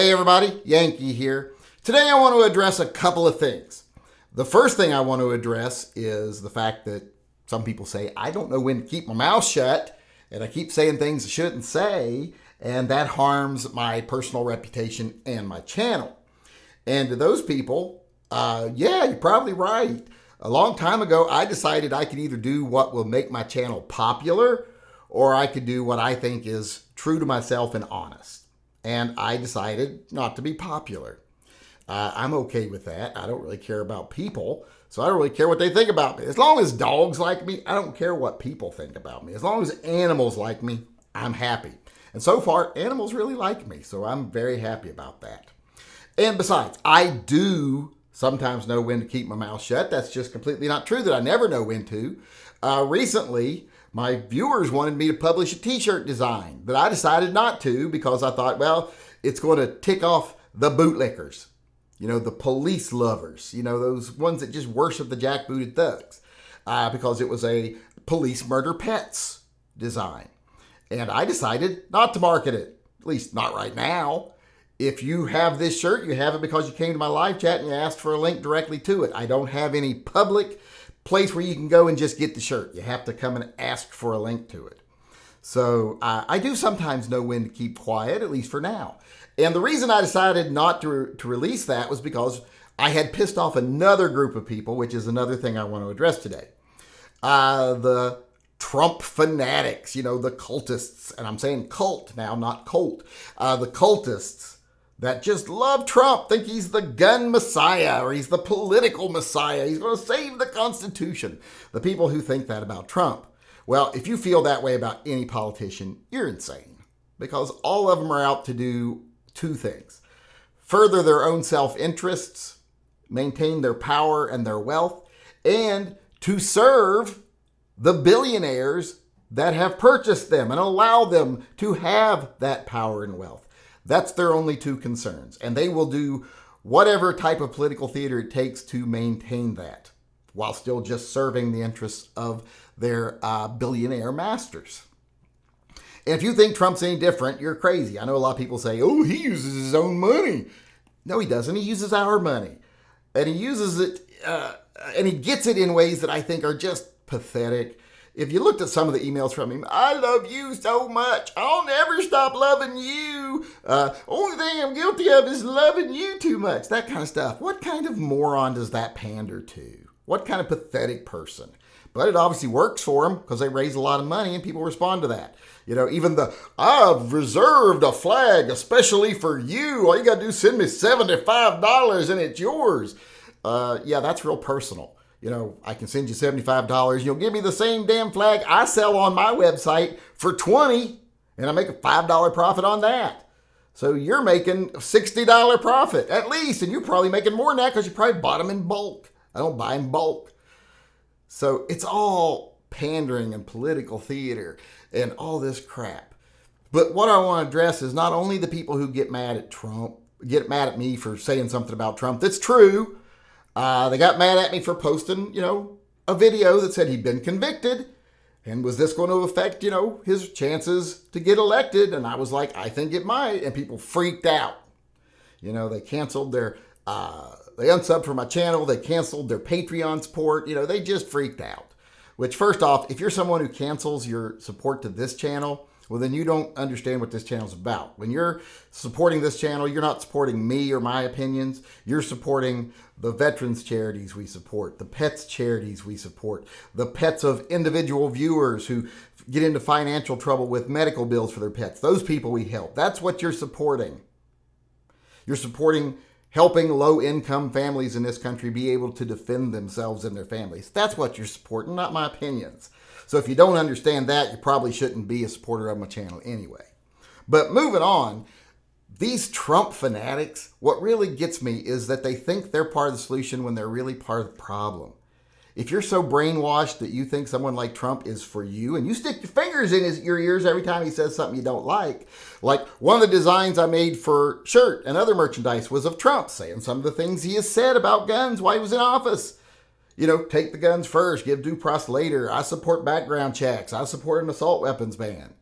Hey everybody, Yankee here. Today I want to address a couple of things. The first thing I want to address is the fact that some people say, I don't know when to keep my mouth shut, and I keep saying things I shouldn't say, and that harms my personal reputation and my channel. And to those people, yeah, you're probably right. A long time ago, I decided I could either do what will make my channel popular, or I could do what I think is true to myself and honest. And I decided not to be popular. I'm okay with that. I don't really care about people, so I don't really care what they think about me. As long as dogs like me, I don't care what people think about me. As long as animals like me, I'm happy. And so far, animals really like me, so I'm very happy about that. And besides, I do sometimes know when to keep my mouth shut. That's just completely not true that I never know when to. Recently, my viewers wanted me to publish a t-shirt design, but I decided not to because I thought, well, it's going to tick off the bootlickers. You know, the police lovers. You know, those ones that just worship the jackbooted thugs. Because it was a police murder pets design. And I decided not to market it. At least not right now. If you have this shirt, you have it because you came to my live chat and you asked for a link directly to it. I don't have any public place where you can go and just get the shirt. You have to come and ask for a link to it. So I do sometimes know when to keep quiet, at least for now. And the reason I decided not to release that was because I had pissed off another group of people, which is another thing I want to address today. The Trump fanatics, you know, the cultists, and I'm saying cult now, not cult. The cultists that just love Trump, think he's the gun messiah or he's the political messiah. He's going to save the Constitution. The people who think that about Trump. Well, if you feel that way about any politician, you're insane. Because all of them are out to do two things. Further their own self-interests, maintain their power and their wealth, and to serve the billionaires that have purchased them and allow them to have that power and wealth. That's their only two concerns. And they will do whatever type of political theater it takes to maintain that while still just serving the interests of their billionaire masters. And if you think Trump's any different, you're crazy. I know a lot of people say, oh, he uses his own money. No, he doesn't. He uses our money. And he uses it, and he gets it in ways that I think are just pathetic. If you looked at some of the emails from him, I love you so much. I'll never stop loving you. Only thing I'm guilty of is loving you too much. That kind of stuff. What kind of moron does that pander to? What kind of pathetic person? But it obviously works for them because they raise a lot of money and people respond to that. You know, even I've reserved a flag especially for you. All you got to do is send me $75 and it's yours. Yeah, that's real personal. You know, I can send you $75. You'll give me the same damn flag I sell on my website for $20, and I make a $5 profit on that. So you're making a $60 profit at least, and you're probably making more than that because you probably bought them in bulk. I don't buy in bulk. So it's all pandering and political theater and all this crap. But what I want to address is not only the people who get mad at Trump, get mad at me for saying something about Trump that's true. They got mad at me for posting, a video that said he'd been convicted. And was this going to affect, his chances to get elected? And I was like, I think it might. And people freaked out. They canceled they unsubbed from my channel. They canceled their Patreon support. They just freaked out. Which, first off, if you're someone who cancels your support to this channel, well, then you don't understand what this channel's about. When you're supporting this channel, you're not supporting me or my opinions. You're supporting the veterans charities we support, the pets charities we support, the pets of individual viewers who get into financial trouble with medical bills for their pets. Those people we help. That's what you're supporting. You're supporting helping low-income families in this country be able to defend themselves and their families. That's what you're supporting, not my opinions. So if you don't understand that, you probably shouldn't be a supporter of my channel anyway. But moving on, these Trump fanatics, what really gets me is that they think they're part of the solution when they're really part of the problem. If you're so brainwashed that you think someone like Trump is for you, and you stick your fingers in your ears every time he says something you don't like one of the designs I made for shirt and other merchandise was of Trump saying some of the things he has said about guns while he was in office. Take the guns first, give due process later. I support background checks. I support an assault weapons ban.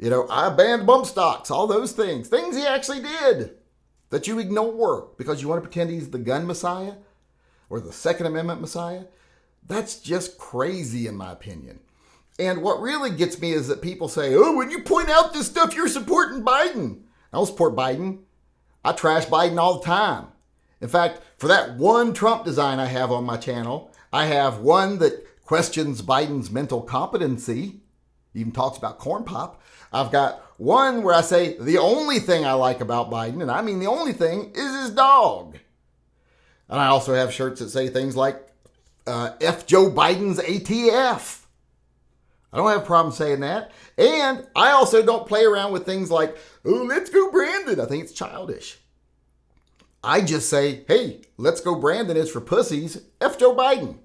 I banned bump stocks, all those things. Things he actually did that you ignore because you want to pretend he's the gun messiah or the Second Amendment messiah. That's just crazy in my opinion. And what really gets me is that people say, oh, when you point out this stuff, you're supporting Biden. I don't support Biden. I trash Biden all the time. In fact, for that one Trump design I have on my channel, I have one that questions Biden's mental competency, even talks about corn pop. I've got one where I say the only thing I like about Biden, and I mean the only thing, is his dog. And I also have shirts that say things like, F Joe Biden's ATF. I don't have a problem saying that. And I also don't play around with things like, oh, let's go Brandon. I think it's childish. I just say, hey, let's go Brandon is for pussies. F Joe Biden.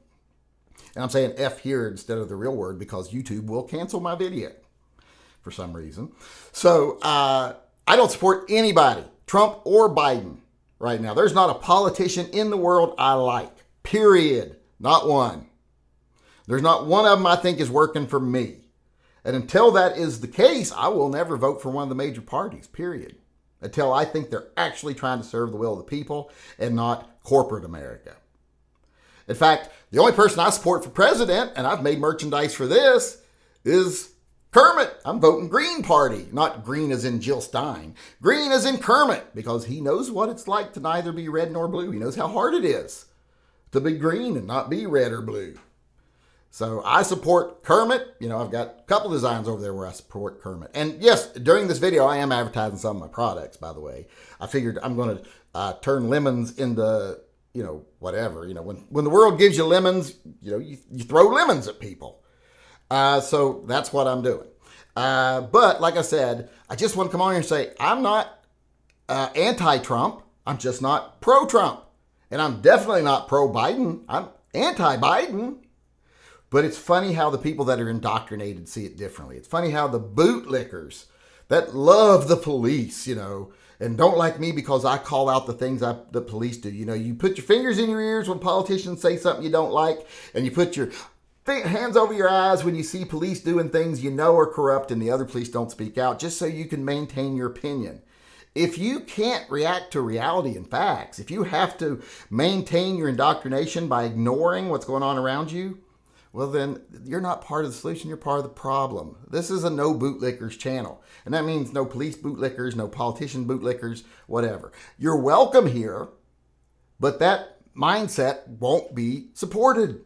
And I'm saying F here instead of the real word because YouTube will cancel my video for some reason. So I don't support anybody, Trump or Biden, right now. There's not a politician in the world I like, period. Not one. There's not one of them I think is working for me. And until that is the case, I will never vote for one of the major parties, period. Until I think they're actually trying to serve the will of the people and not corporate America. In fact, the only person I support for president, and I've made merchandise for this, is Kermit. I'm voting Green Party. Not green as in Jill Stein. Green as in Kermit, because he knows what it's like to neither be red nor blue. He knows how hard it is to be green and not be red or blue. So I support Kermit. I've got a couple designs over there where I support Kermit. And yes, during this video, I am advertising some of my products, by the way. I figured I'm going to turn lemons into, whatever. When the world gives you lemons, you throw lemons at people. So that's what I'm doing. But like I said, I just want to come on here and say, I'm not anti-Trump. I'm just not pro-Trump. And I'm definitely not pro-Biden. I'm anti-Biden. But it's funny how the people that are indoctrinated see it differently. It's funny how the bootlickers that love the police, and don't like me because I call out the things the police do. You put your fingers in your ears when politicians say something you don't like, and you put your hands over your eyes when you see police doing things are corrupt and the other police don't speak out, just so you can maintain your opinion. If you can't react to reality and facts, if you have to maintain your indoctrination by ignoring what's going on around you, well, then you're not part of the solution, you're part of the problem. This is a no bootlickers channel. And that means no police bootlickers, no politician bootlickers, whatever. You're welcome here, but that mindset won't be supported.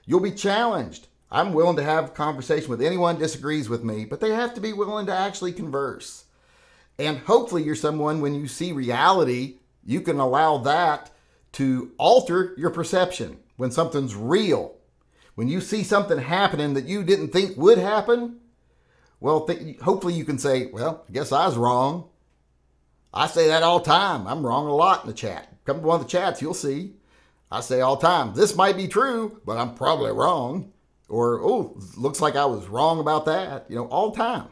You'll be challenged. I'm willing to have a conversation with anyone who disagrees with me, but they have to be willing to actually converse. And hopefully you're someone, when you see reality, you can allow that to alter your perception when something's real. When you see something happening that you didn't think would happen, well, hopefully you can say, well, I guess I was wrong. I say that all the time. I'm wrong a lot in the chat. Come to one of the chats, you'll see. I say all the time, this might be true, but I'm probably wrong. Or, oh, looks like I was wrong about that. All the time.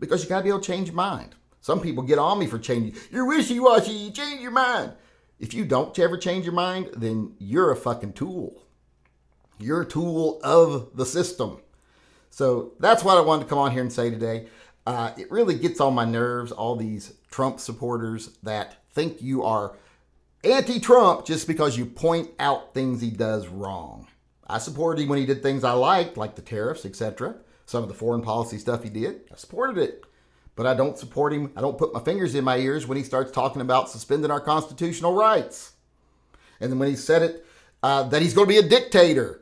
Because you got to be able to change your mind. Some people get on me for changing. You're wishy-washy, you change your mind. If you don't ever change your mind, then you're a fucking tool. You're a tool of the system. So that's what I wanted to come on here and say today. It really gets on my nerves, all these Trump supporters that think you are anti-Trump just because you point out things he does wrong. I supported him when he did things I liked, like the tariffs, etc. Some of the foreign policy stuff he did, I supported it. But I don't support him. I don't put my fingers in my ears when he starts talking about suspending our constitutional rights. And then when he said it, that he's going to be a dictator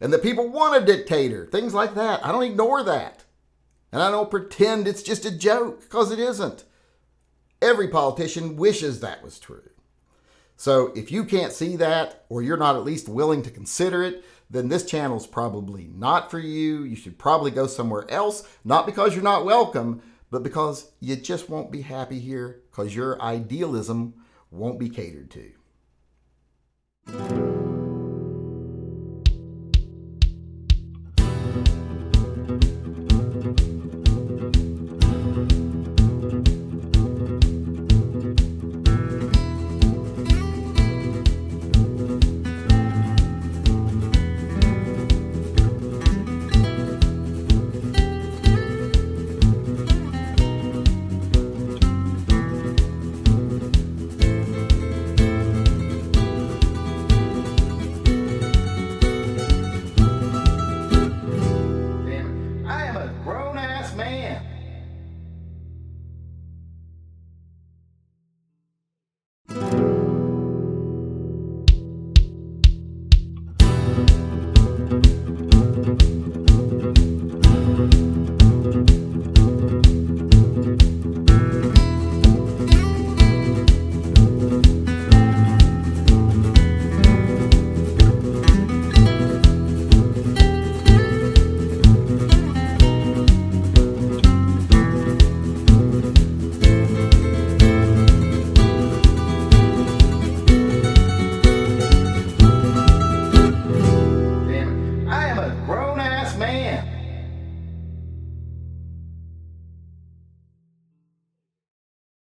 and that people want a dictator, things like that. I don't ignore that. And I don't pretend it's just a joke, because it isn't. Every politician wishes that was true. So if you can't see that, or you're not at least willing to consider it, then this channel's probably not for you. You should probably go somewhere else, not because you're not welcome, but because you just won't be happy here, because your idealism won't be catered to.